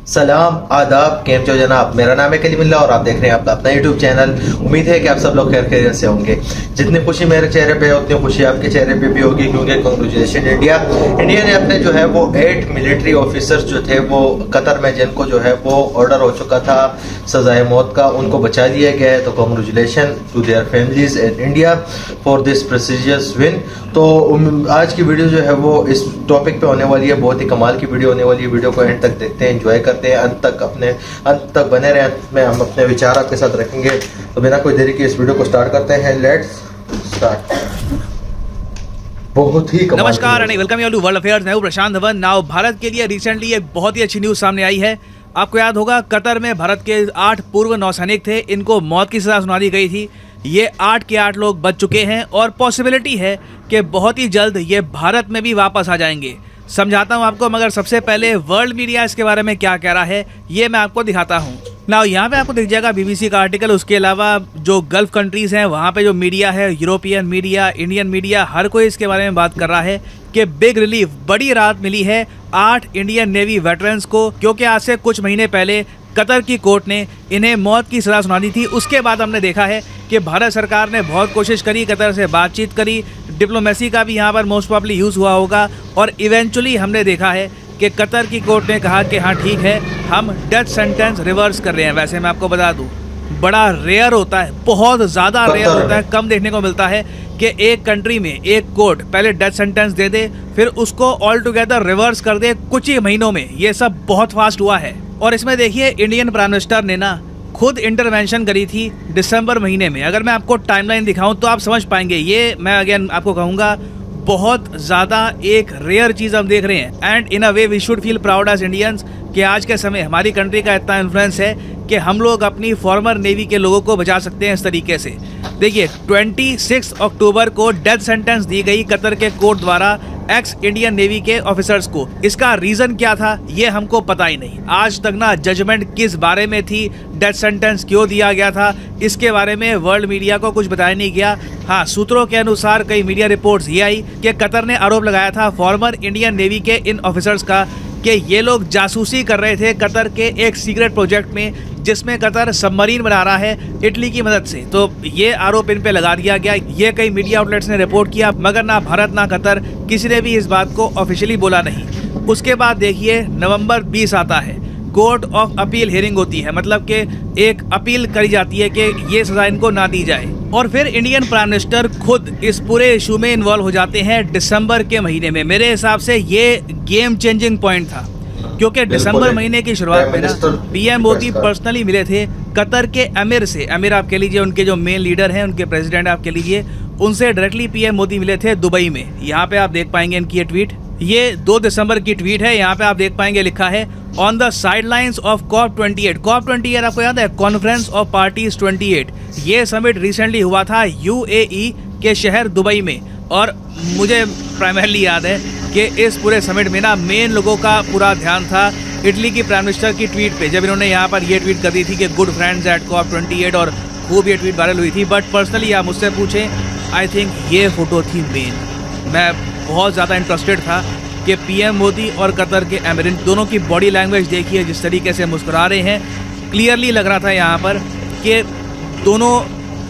सलाम आदाब, केम चो जनाब। मेरा नाम है कलीमुल्लाह और आप देख रहे हैं आपका अपना यूट्यूब चैनल। उम्मीद है कि आप सब लोग खैर खैरियत से होंगे। जितनी खुशी मेरे चेहरे पे है उतनी खुशी आपके चेहरे पे भी होगी, क्योंकि कांग्रेचुलेशन इंडिया ने अपने जो है वो 8 मिलिट्री ऑफिसर्स जो थे वो कतर में, जिनको जो है वो ऑर्डर हो चुका था सजाए मौत का, उनको बचा लिया गया है। तो congratulation to their families in India for this prestigious win. तो आज की वीडियो जो है वो इस टॉपिक पे होने वाली है, बहुत ही कमाल की वीडियो होने वाली है। वीडियो को एंड तक देखते हैं, एंजॉय करते हैं, अंत तक बने रहे। अंत में हम अपने विचार आपके साथ रखेंगे। तो बिना कोई देरी के इस वीडियो को स्टार्ट करते हैं। Let's start. बहुत ही नमस्कार and welcome you to world affairs. मैं हूं प्रशांत धवन। नाउ भारत के लिए रिसेंटली एक बहुत ही अच्छी न्यूज सामने आई है। आपको याद होगा कतर में भारत के 8 पूर्व नौसैनिक थे, इनको मौत की सजा सुना दी गई थी। ये 8 के 8 लोग बच चुके हैं और पॉसिबिलिटी है कि बहुत ही जल्द ये भारत में भी वापस आ जाएंगे। समझाता हूं आपको, मगर सबसे पहले वर्ल्ड मीडिया इसके बारे में क्या कह रहा है ये मैं आपको दिखाता हूं। नाउ यहाँ पे आपको दिख जाएगा बीबीसी का आर्टिकल। उसके अलावा जो गल्फ कंट्रीज हैं वहाँ पे जो मीडिया है, यूरोपियन मीडिया, इंडियन मीडिया, हर कोई इसके बारे में बात कर रहा है कि बिग रिलीफ, बड़ी राहत मिली है 8 इंडियन नेवी वेटरन्स को, क्योंकि आज से कुछ महीने पहले कतर की कोर्ट ने इन्हें मौत की सजा सुना दी थी। उसके बाद हमने देखा है कि भारत सरकार ने बहुत कोशिश करी, कतर से बातचीत करी, डिप्लोमेसी का भी यहाँ पर मोस्ट प्रॉब्ली यूज़ हुआ होगा, और इवेंचुअली हमने देखा है कि कतर की कोर्ट ने कहा कि हाँ ठीक है, हम डेथ सेंटेंस रिवर्स कर रहे हैं। वैसे मैं आपको बता दूं, बड़ा रेयर होता है, बहुत ज़्यादा रेयर होता है, कम देखने को मिलता है कि एक कंट्री में एक कोर्ट पहले डेथ सेंटेंस दे दे फिर उसको ऑल टुगेदर रिवर्स कर दे कुछ ही महीनों में। ये सब बहुत फास्ट हुआ है। और इसमें देखिए इंडियन प्राइम मिनिस्टर ने ना खुद इंटरवेंशन करी थी दिसंबर महीने में। अगर मैं आपको टाइमलाइन दिखाऊं तो आप समझ पाएंगे। ये मैं अगेन आपको कहूँगा, बहुत ज़्यादा एक रेयर चीज़ हम देख रहे हैं। And in a way we should feel proud as Indians कि आज के समय हमारी कंट्री का इतना इन्फ्लुएंस है कि हम लोग अपनी फॉर्मर नेवी के लोगों को बचा सकते हैं इस तरीके से। देखिए 26 अक्टूबर को डेथ सेंटेंस दी गई कतर के कोर्ट द्वारा एक्स इंडियन नेवी के ऑफिसर्स को। इसका रीजन क्या था ये हमको पता ही नहीं। आज तक ना जजमेंट किस बारे में थी, डेथ सेंटेंस क्यों दिया गया था, इसके बारे में वर्ल्ड मीडिया को कुछ बताया नहीं गया। हाँ, सूत्रों के अनुसार कई मीडिया रिपोर्ट्स ये आई कि कतर ने आरोप लगाया था फॉर्मर इंडियन नेवी के इन ऑफिसर्स का कि ये लोग जासूसी कर रहे थे कतर के एक सीक्रेट प्रोजेक्ट में, जिसमें कतर सबमरीन बना रहा है इटली की मदद से। तो ये आरोप इन पे लगा दिया गया। ये कई मीडिया आउटलेट्स ने रिपोर्ट किया, मगर ना भारत ना कतर किसी ने भी इस बात को ऑफिशियली बोला नहीं। उसके बाद देखिए नवंबर 20 आता है, कोर्ट ऑफ अपील हियरिंग होती है, मतलब कि एक अपील करी जाती है कि ये सजा इनको ना दी जाए। और फिर इंडियन प्राइम मिनिस्टर खुद इस पूरे इशू में इन्वॉल्व हो जाते हैं दिसंबर के महीने में। मेरे हिसाब से ये गेम चेंजिंग पॉइंट था, क्योंकि दिसंबर महीने की शुरुआत में ना पीएम मोदी पर्सनली मिले थे कतर के अमीर से। अमीर आप कह लीजिए, उनके जो मेन लीडर हैं, उनके प्रेसिडेंट आप कह लीजिए, उनसे डायरेक्टली पीएम मोदी मिले थे दुबई में। यहाँ पे आप देख पाएंगे इनकी ये ट्वीट, ये 2 दिसंबर की ट्वीट है। यहाँ पे आप देख पाएंगे लिखा है on the sidelines of COP28। COP28 आपको याद है, कॉन्फ्रेंस ऑफ पार्टीज 28। ये समिट रिसेंटली हुआ था UAE के शहर दुबई में। और मुझे प्राइमरली याद है कि इस पूरे समिट में ना मेन लोगों का पूरा ध्यान था इटली की प्राइम मिनिस्टर की ट्वीट पे, जब इन्होंने यहाँ पर ये ट्वीट कर दी थी कि गुड फ्रेंड्स एट COP28, और खूब ये ट्वीट वायरल हुई थी। बट पर्सनली आप मुझसे पूछें, आई थिंक ये फोटो थी मेन। मैं बहुत ज़्यादा इंटरेस्टेड था कि पीएम मोदी और कतर के अमीर दोनों की बॉडी लैंग्वेज देखिए, जिस तरीके से मुस्कुरा रहे हैं, क्लियरली लग रहा था यहाँ पर कि दोनों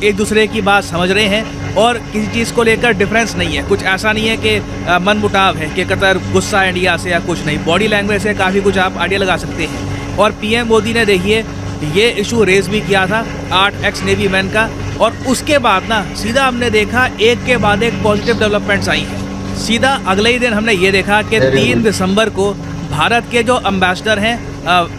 एक दूसरे की बात समझ रहे हैं और किसी चीज़ को लेकर डिफरेंस नहीं है। कुछ ऐसा नहीं है कि मनमुटाव है कि कतर गुस्सा है इंडिया से या कुछ नहीं। बॉडी लैंग्वेज से काफ़ी कुछ आप आइडिया लगा सकते हैं। और पीएम मोदी ने देखिए ये इशू रेज भी किया था 8 एक्स नेवी मैन का, और उसके बाद ना सीधा हमने देखा एक के बाद एक पॉजिटिव डेवलपमेंट्स आई हैं। सीधा अगले ही दिन हमने ये देखा कि 3 दिसंबर को भारत के जो एम्बेसडर हैं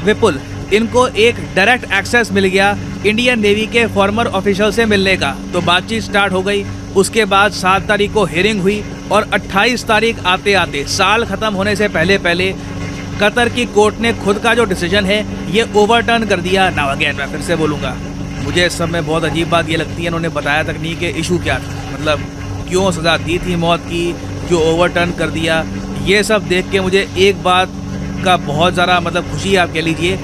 विपुल, इनको एक डायरेक्ट एक्सेस मिल गया इंडियन नेवी के फॉर्मर ऑफिशियल से मिलने का। तो बातचीत स्टार्ट हो गई। उसके बाद 7 तारीख को हियरिंग हुई और 28 तारीख आते आते, साल ख़त्म होने से पहले पहले, कतर की कोर्ट ने खुद का जो डिसीजन है ये ओवरटर्न कर दिया। नाउ अगेन मैं फिर से बोलूँगा, मुझे इस सब में बहुत अजीब बात ये लगती है, इन्होंने बताया तक नहीं कि इशू क्या था, मतलब क्यों सज़ा दी थी मौत की, क्यों ओवरटर्न कर दिया। ये सब देख के मुझे एक बात का बहुत ज़्यादा मतलब खुशी आप कह लीजिए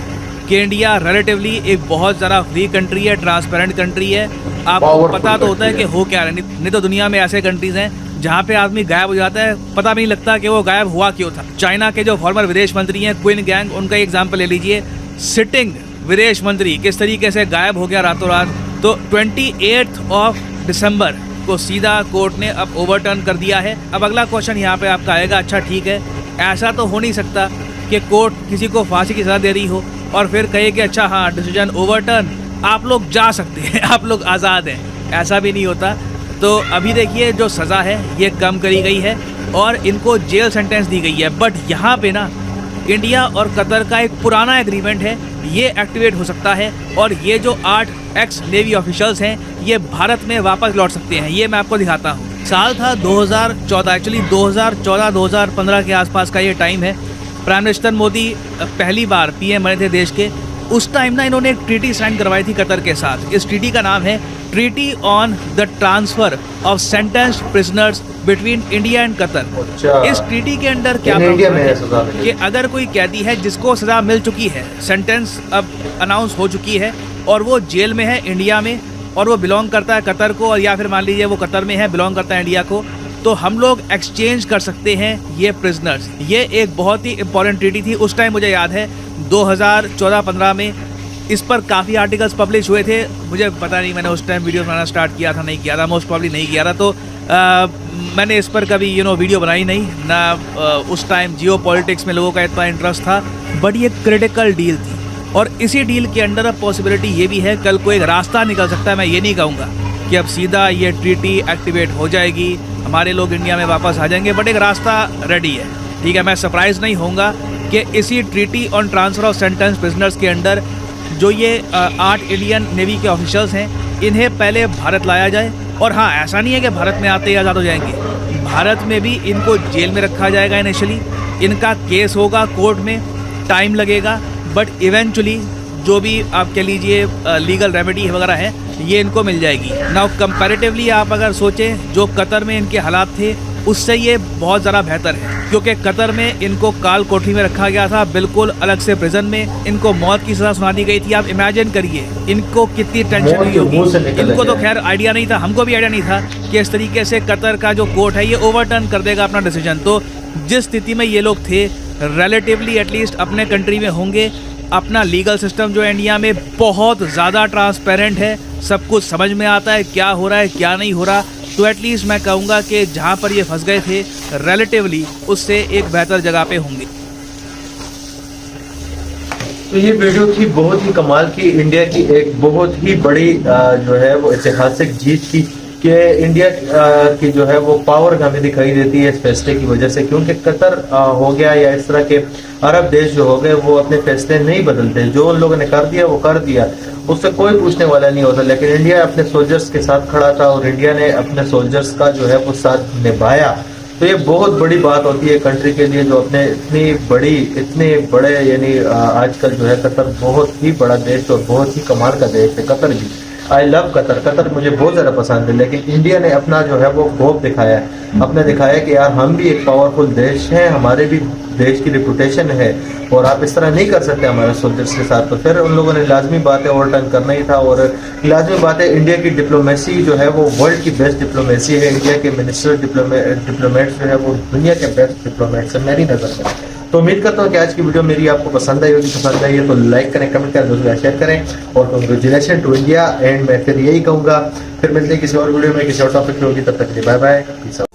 कि इंडिया रिलेटिवली एक बहुत ज़्यादा फ्री कंट्री है, ट्रांसपेरेंट कंट्री है। आपको पता तो होता है कि हो क्या रहा है, नहीं तो दुनिया में ऐसे कंट्रीज़ हैं जहाँ पे आदमी गायब हो जाता है, पता भी नहीं लगता कि वो गायब हुआ क्यों था। चाइना के जो फॉर्मर विदेश मंत्री हैं क्विन गैंग, उनका एग्जाम्पल ले लीजिए। सिटिंग विदेश मंत्री किस तरीके से गायब हो गया रातों रात। तो 28 दिसंबर को सीधा कोर्ट ने अब ओवरटर्न कर दिया है। अब अगला क्वेश्चन यहाँ पे आपका आएगा, अच्छा ठीक है, ऐसा तो हो नहीं सकता कि कोर्ट किसी को फांसी की सज़ा दे रही हो और फिर कहे कि अच्छा हाँ डिसीजन ओवरटर्न, आप लोग जा सकते हैं, आप लोग आज़ाद हैं। ऐसा भी नहीं होता। तो अभी देखिए जो सज़ा है ये कम करी गई है और इनको जेल सेंटेंस दी गई है। बट यहाँ पे ना इंडिया और कतर का एक पुराना एग्रीमेंट है, ये एक्टिवेट हो सकता है और ये जो 8 एक्स नेवी ऑफिशियल्स हैं ये भारत में वापस लौट सकते हैं। ये मैं आपको दिखाता हूँ। साल था 2014, एक्चुअली 2014-2015 के आसपास का ये टाइम है। प्राइम मिनिस्टर मोदी पहली बार पीएम बने थे देश के। उस टाइम ना इन्होंने एक ट्रीटी साइन करवाई थी कतर के साथ। इस ट्रीटी का नाम है treaty on the transfer of sentenced prisoners between India and Qatar. इस ट्रीटी के अंडर क्या प्रावधान है कि अगर कोई कैदी है जिसको सजा मिल चुकी है, सेंटेंस अब अनाउंस हो चुकी है और वो जेल में है इंडिया में और वो बिलोंग करता है कतर को, और या फिर मान लीजिए वो कतर में है बिलोंग करता है इंडिया को, तो हम लोग एक्सचेंज कर सकते हैं ये प्रिजनर्स। ये एक बहुत ही इंपॉर्टेंट ट्रीटी थी। उस टाइम मुझे याद है 2014-15 में इस पर काफ़ी आर्टिकल्स पब्लिश हुए थे। मुझे पता नहीं मैंने उस टाइम वीडियो बनाना स्टार्ट किया था, नहीं किया था, मोस्ट प्रॉब्ली नहीं किया था। तो मैंने इस पर कभी वीडियो बनाई नहीं ना। उस टाइम जियो पॉलिटिक्स में लोगों का इतना इंटरेस्ट था। बट ये क्रिटिकल डील थी और इसी डील के अंडर अब पॉसिबिलिटी ये भी है कल को एक रास्ता निकल सकता है। मैं ये नहीं कहूँगा कि अब सीधा ये ट्रीटी एक्टिवेट हो जाएगी, हमारे लोग इंडिया में वापस आ जाएंगे, बट एक रास्ता रेडी है। ठीक है, मैं सरप्राइज़ नहीं होऊंगा कि इसी treaty on transfer of sentence prisoners के अंडर जो ये 8 इंडियन नेवी के ऑफिशियल्स हैं इन्हें पहले भारत लाया जाए। और हाँ, ऐसा नहीं है कि भारत में आते ही आज़ाद हो जाएंगे। भारत में भी इनको जेल में रखा जाएगा इनिशियली, इनका केस होगा कोर्ट में, टाइम लगेगा, बट इवेंचुअली जो भी आप कह लीजिए लीगल रेमेडी वगैरह है ये इनको मिल जाएगी। नाउ कंपैरेटिवली आप अगर सोचें जो कतर में इनके हालात थे उससे ये बहुत ज़्यादा बेहतर है, क्योंकि कतर में इनको काल कोठरी में रखा गया था, बिल्कुल अलग से प्रिजन में। इनको मौत की सज़ा सुना दी गई थी। आप इमेजिन करिए इनको कितनी टेंशन हुई होगी। इनको तो खैर आइडिया नहीं था, हमको भी आइडिया नहीं था कि इस तरीके से कतर का जो कोर्ट है ये ओवरटर्न कर देगा अपना डिसीजन। तो जिस स्थिति में ये लोग थे, रिलेटिवली एटलीस्ट अपने कंट्री में होंगे। अपना लीगल सिस्टम जो है इंडिया में बहुत ज़्यादा ट्रांसपेरेंट है, सब कुछ समझ में आता है क्या हो रहा है क्या नहीं हो रहा। तो एटलीस्ट मैं कहूँगा कि जहाँ पर ये फंस गए थे रिलेटिवली उससे एक बेहतर जगह पे होंगे। तो ये वीडियो थी बहुत ही कमाल की, इंडिया की एक बहुत ही बड़ी जो है वो ऐतिहासिक जीत की कि इंडिया की जो है वो पावर हमें दिखाई देती है इस फैसले की वजह से। क्योंकि कतर हो गया या इस तरह के अरब देश जो हो गए वो अपने फैसले नहीं बदलते, जो उन लोगों ने कर दिया वो कर दिया, उससे कोई पूछने वाला नहीं होता। लेकिन इंडिया अपने सोल्जर्स के साथ खड़ा था और इंडिया ने अपने सोल्जर्स का जो है वो साथ निभाया। तो ये बहुत बड़ी बात होती है कंट्री के लिए, जो अपने इतने बड़े यानी आजकल जो है कतर बहुत ही बड़ा देश और बहुत ही कमाल का देश है कतर भी। आई लव कतर, कतर मुझे बहुत ज़्यादा पसंद है। लेकिन इंडिया ने अपना जो है वो खौफ दिखाया है, अपने दिखाया कि यार हम भी एक पावरफुल देश हैं, हमारे भी देश की रिपुटेशन है और आप इस तरह नहीं कर सकते हमारे सोल्जर्स के साथ। तो फिर उन लोगों ने लाजमी बात है ओवरटर्न करना ही था। और लाजमी बात है इंडिया की डिप्लोमेसी जो है वो वर्ल्ड की बेस्ट डिप्लोमेसी है। इंडिया के मिनिस्टर डिप्लोमेट्स जो है वो दुनिया के बेस्ट डिप्लोमेट्स है मेरी नज़र में। तो उम्मीद करता हूँ कि आज की वीडियो मेरी आपको पसंद आई होगी। पसंद आई है तो लाइक करें, कमेंट करें, दोस्तों शेयर करें और कंग्रेचुलेशन टू इंडिया। एंड मैं फिर यही कहूँगा, फिर मिलते हैं किसी और वीडियो में किसी और टॉपिक पे होगी, तब तक के लिए बाय बाय।